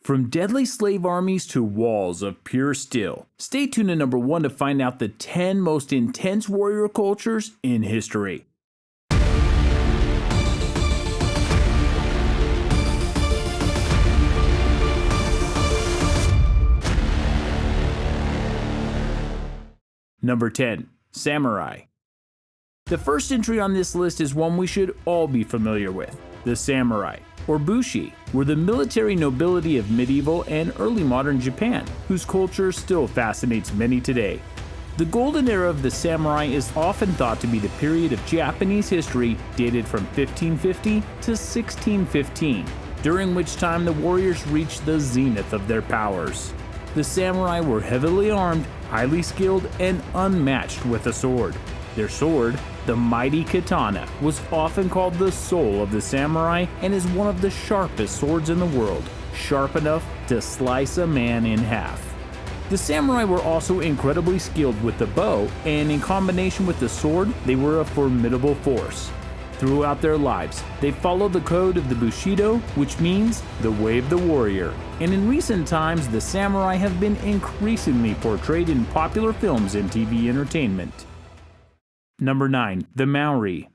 From deadly slave armies to walls of pure steel. Stay tuned to number 1 to find out the 10 most intense warrior cultures in history. Number 10. Samurai. The first entry on this list is one we should all be familiar with. The samurai, or bushi, were the military nobility of medieval and early modern Japan, whose culture still fascinates many today. The golden era of the samurai is often thought to be the period of Japanese history dated from 1550 to 1615, during which time the warriors reached the zenith of their powers. The samurai were heavily armed, highly skilled, and unmatched with a sword. Their sword, the mighty katana, was often called the soul of the samurai and is one of the sharpest swords in the world, sharp enough to slice a man in half. The samurai were also incredibly skilled with the bow, and in combination with the sword, they were a formidable force. Throughout their lives, they followed the code of the Bushido, which means the way of the warrior. And in recent times, the samurai have been increasingly portrayed in popular films and TV entertainment. Number 9. The Maori.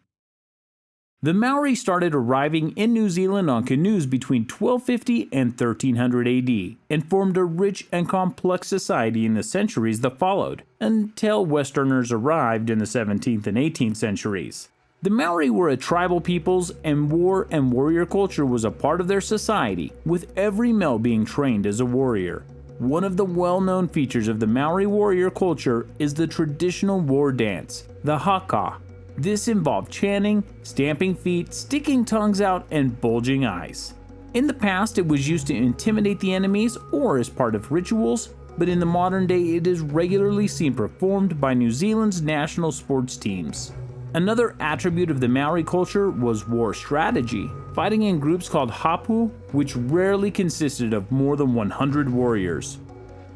The Maori started arriving in New Zealand on canoes between 1250 and 1300 AD and formed a rich and complex society in the centuries that followed, until Westerners arrived in the 17th and 18th centuries. The Maori were a tribal peoples, and war and warrior culture was a part of their society, with every male being trained as a warrior. One of the well-known features of the Maori warrior culture is the traditional war dance, the haka. This involved chanting, stamping feet, sticking tongues out, and bulging eyes. In the past, it was used to intimidate the enemies or as part of rituals, but in the modern day it is regularly seen performed by New Zealand's national sports teams. Another attribute of the Maori culture was war strategy, fighting in groups called hapu, which rarely consisted of more than 100 warriors.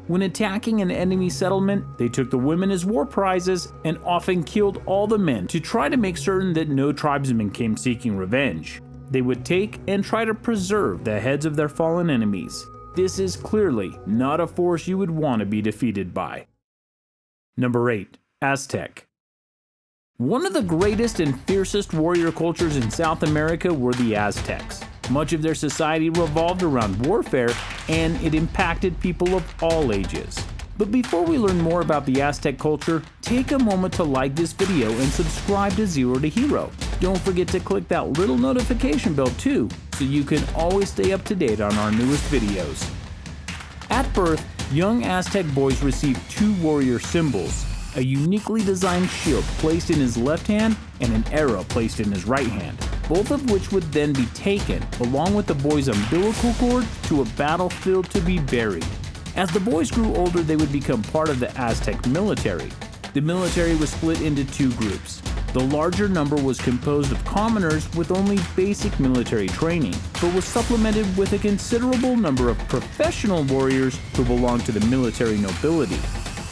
When attacking an enemy settlement, they took the women as war prizes and often killed all the men to try to make certain that no tribesmen came seeking revenge. They would take and try to preserve the heads of their fallen enemies. This is clearly not a force you would want to be defeated by. Number 8. Aztec. One of the greatest and fiercest warrior cultures in South America were the Aztecs. Much of their society revolved around warfare, and it impacted people of all ages. But before we learn more about the Aztec culture, take a moment to like this video and subscribe to Zero to Hero. Don't forget to click that little notification bell too, so you can always stay up to date on our newest videos. At birth, young Aztec boys received 2 warrior symbols, a uniquely designed shield placed in his left hand and an arrow placed in his right hand, both of which would then be taken, along with the boy's umbilical cord, to a battlefield to be buried. As the boys grew older, they would become part of the Aztec military. The military was split into 2 groups. The larger number was composed of commoners with only basic military training, but was supplemented with a considerable number of professional warriors who belonged to the military nobility.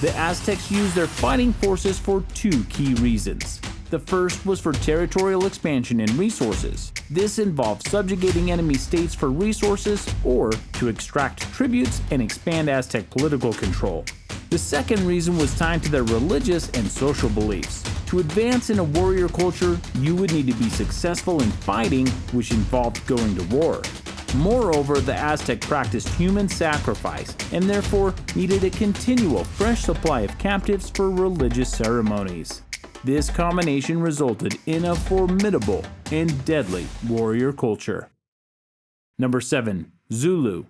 The Aztecs used their fighting forces for 2 key reasons. The first was for territorial expansion and resources. This involved subjugating enemy states for resources or to extract tributes and expand Aztec political control. The second reason was tied to their religious and social beliefs. To advance in a warrior culture, you would need to be successful in fighting, which involved going to war. Moreover, the Aztec practiced human sacrifice and therefore needed a continual fresh supply of captives for religious ceremonies. This combination resulted in a formidable and deadly warrior culture. Number 7. Zulu.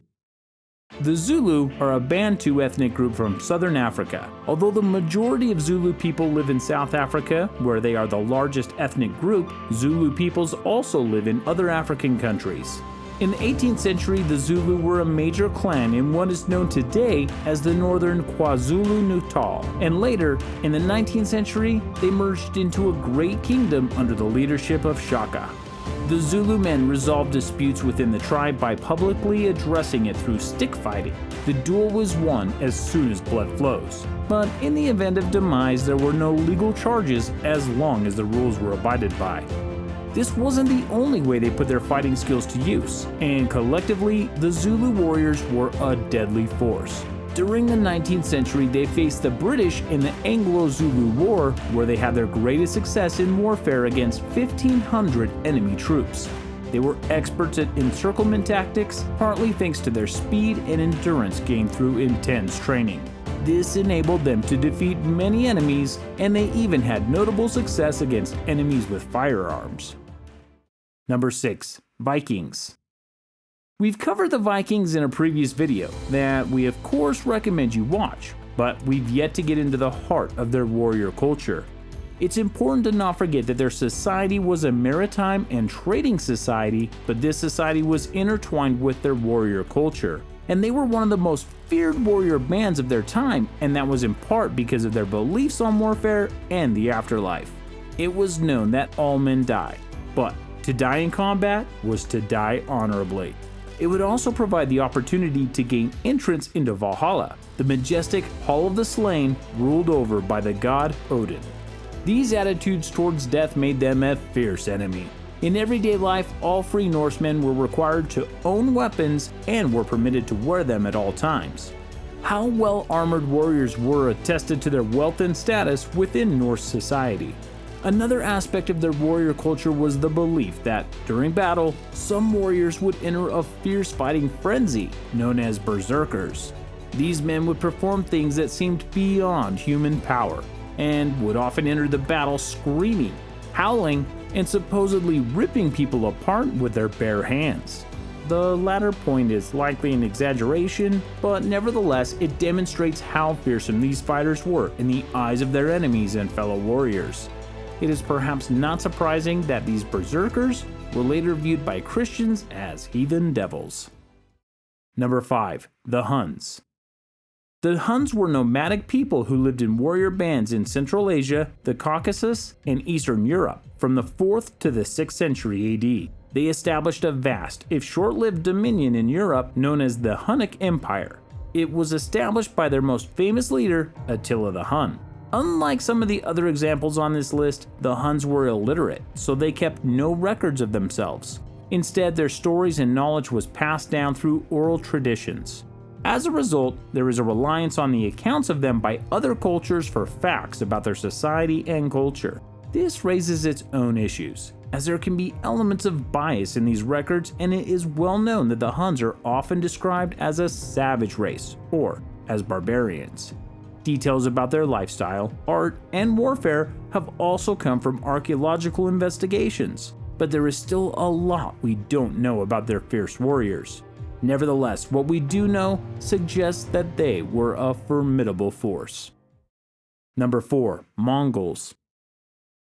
The Zulu are a Bantu ethnic group from southern Africa. Although the majority of Zulu people live in South Africa, where they are the largest ethnic group, Zulu peoples also live in other African countries. In the 18th century, the Zulu were a major clan in what is known today as the northern KwaZulu-Natal, and later, in the 19th century, they merged into a great kingdom under the leadership of Shaka. The Zulu men resolved disputes within the tribe by publicly addressing it through stick fighting. The duel was won as soon as blood flows. But in the event of demise, there were no legal charges as long as the rules were abided by. This wasn't the only way they put their fighting skills to use, and collectively, the Zulu warriors were a deadly force. During the 19th century, they faced the British in the Anglo-Zulu War, where they had their greatest success in warfare against 1,500 enemy troops. They were experts at encirclement tactics, partly thanks to their speed and endurance gained through intense training. This enabled them to defeat many enemies, and they even had notable success against enemies with firearms. Number 6. Vikings. We've covered the Vikings in a previous video that we of course recommend you watch, but we've yet to get into the heart of their warrior culture. It's important to not forget that their society was a maritime and trading society, but this society was intertwined with their warrior culture. And they were one of the most feared warrior bands of their time, and that was in part because of their beliefs on warfare and the afterlife. It was known that all men die, but to die in combat was to die honorably. It would also provide the opportunity to gain entrance into Valhalla, the majestic Hall of the Slain ruled over by the god Odin. These attitudes towards death made them a fierce enemy. In everyday life, all free Norsemen were required to own weapons and were permitted to wear them at all times. How well-armored warriors were attested to their wealth and status within Norse society. Another aspect of their warrior culture was the belief that, during battle, some warriors would enter a fierce fighting frenzy, known as berserkers. These men would perform things that seemed beyond human power, and would often enter the battle screaming, howling, and supposedly ripping people apart with their bare hands. The latter point is likely an exaggeration, but nevertheless it demonstrates how fearsome these fighters were in the eyes of their enemies and fellow warriors. It is perhaps not surprising that these berserkers were later viewed by Christians as heathen devils. Number 5. The Huns. The Huns were nomadic people who lived in warrior bands in Central Asia, the Caucasus, and Eastern Europe from the 4th to the 6th century AD. They established a vast, if short-lived dominion in Europe known as the Hunnic Empire. It was established by their most famous leader, Attila the Hun. Unlike some of the other examples on this list, the Huns were illiterate, so they kept no records of themselves. Instead, their stories and knowledge was passed down through oral traditions. As a result, there is a reliance on the accounts of them by other cultures for facts about their society and culture. This raises its own issues, as there can be elements of bias in these records, and it is well known that the Huns are often described as a savage race, or as barbarians. Details about their lifestyle, art, and warfare have also come from archaeological investigations, but there is still a lot we don't know about their fierce warriors. Nevertheless, what we do know suggests that they were a formidable force. Number 4. Mongols.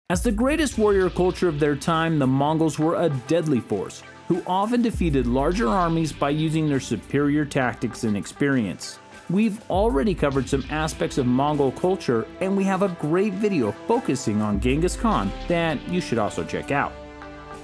As the greatest warrior culture of their time, the Mongols were a deadly force, who often defeated larger armies by using their superior tactics and experience. We've already covered some aspects of Mongol culture, and we have a great video focusing on Genghis Khan that you should also check out.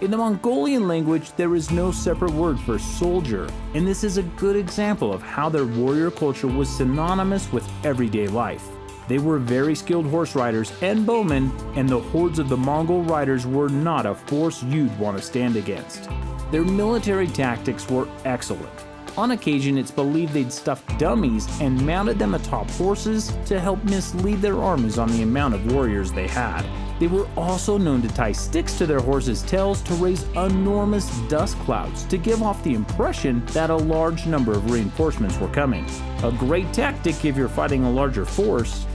In the Mongolian language, there is no separate word for soldier, and this is a good example of how their warrior culture was synonymous with everyday life. They were very skilled horse riders and bowmen, and the hordes of the Mongol riders were not a force you'd want to stand against. Their military tactics were excellent. On occasion, it's believed they'd stuff dummies and mounted them atop horses to help mislead their armies on the amount of warriors they had. They were also known to tie sticks to their horses' tails to raise enormous dust clouds to give off the impression that a large number of reinforcements were coming. A great tactic if you're fighting a larger force.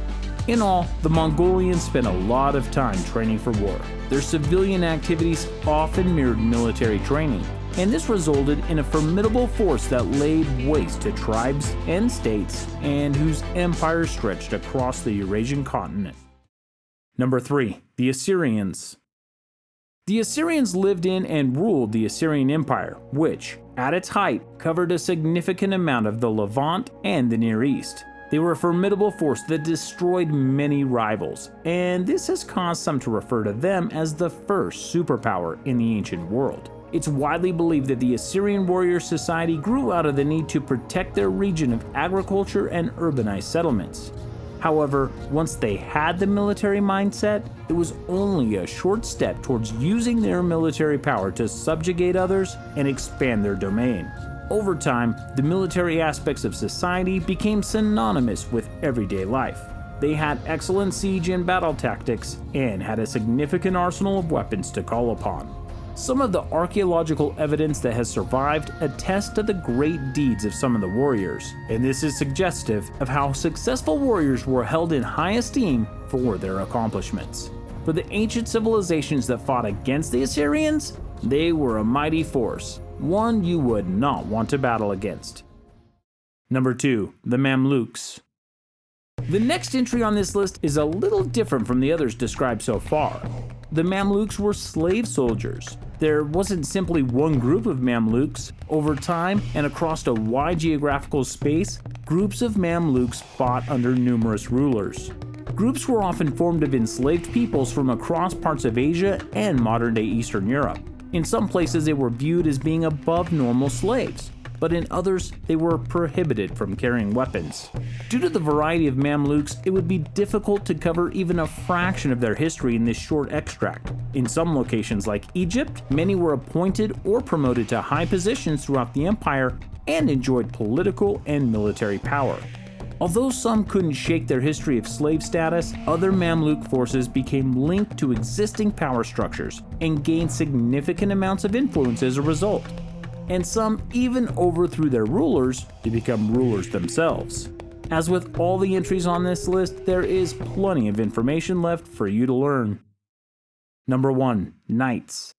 In all, the Mongolians spent a lot of time training for war. Their civilian activities often mirrored military training, and this resulted in a formidable force that laid waste to tribes and states and whose empire stretched across the Eurasian continent. Number 3. The Assyrians. The Assyrians lived in and ruled the Assyrian Empire, which, at its height, covered a significant amount of the Levant and the Near East. They were a formidable force that destroyed many rivals, and this has caused some to refer to them as the first superpower in the ancient world. It's widely believed that the Assyrian warrior society grew out of the need to protect their region of agriculture and urbanized settlements. However, once they had the military mindset, it was only a short step towards using their military power to subjugate others and expand their domain. Over time, the military aspects of society became synonymous with everyday life. They had excellent siege and battle tactics and had a significant arsenal of weapons to call upon. Some of the archaeological evidence that has survived attests to the great deeds of some of the warriors, and this is suggestive of how successful warriors were held in high esteem for their accomplishments. For the ancient civilizations that fought against the Assyrians, they were a mighty force, one you would not want to battle against. Number 2. The Mamluks. The next entry on this list is a little different from the others described so far. The Mamluks were slave soldiers. There wasn't simply one group of Mamluks. Over time and across a wide geographical space, groups of Mamluks fought under numerous rulers. Groups were often formed of enslaved peoples from across parts of Asia and modern-day Eastern Europe. In some places they were viewed as being above normal slaves, but in others they were prohibited from carrying weapons. Due to the variety of Mamluks, it would be difficult to cover even a fraction of their history in this short extract. In some locations like Egypt, many were appointed or promoted to high positions throughout the empire and enjoyed political and military power. Although some couldn't shake their history of slave status, other Mamluk forces became linked to existing power structures and gained significant amounts of influence as a result. And some even overthrew their rulers to become rulers themselves. As with all the entries on this list, there is plenty of information left for you to learn. Number 1. Knights.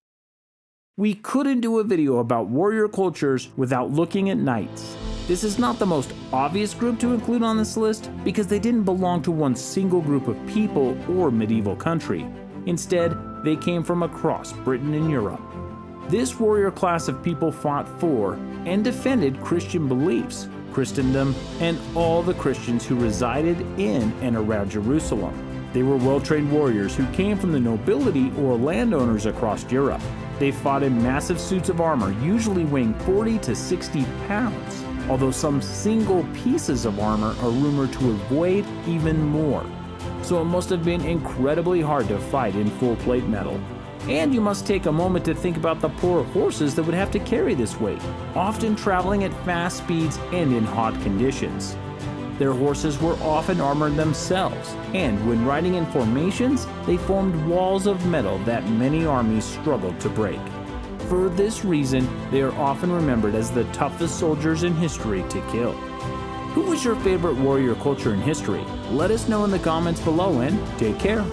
We couldn't do a video about warrior cultures without looking at knights. This is not the most obvious group to include on this list because they didn't belong to one single group of people or medieval country. Instead, they came from across Britain and Europe. This warrior class of people fought for and defended Christian beliefs, Christendom, and all the Christians who resided in and around Jerusalem. They were well-trained warriors who came from the nobility or landowners across Europe. They fought in massive suits of armor, usually weighing 40 to 60 pounds, although some single pieces of armor are rumored to have weighed even more. So it must have been incredibly hard to fight in full plate metal. And you must take a moment to think about the poor horses that would have to carry this weight, often traveling at fast speeds and in hot conditions. Their horses were often armored themselves, and when riding in formations, they formed walls of metal that many armies struggled to break. For this reason, they are often remembered as the toughest soldiers in history to kill. Who was your favorite warrior culture in history? Let us know in the comments below and take care.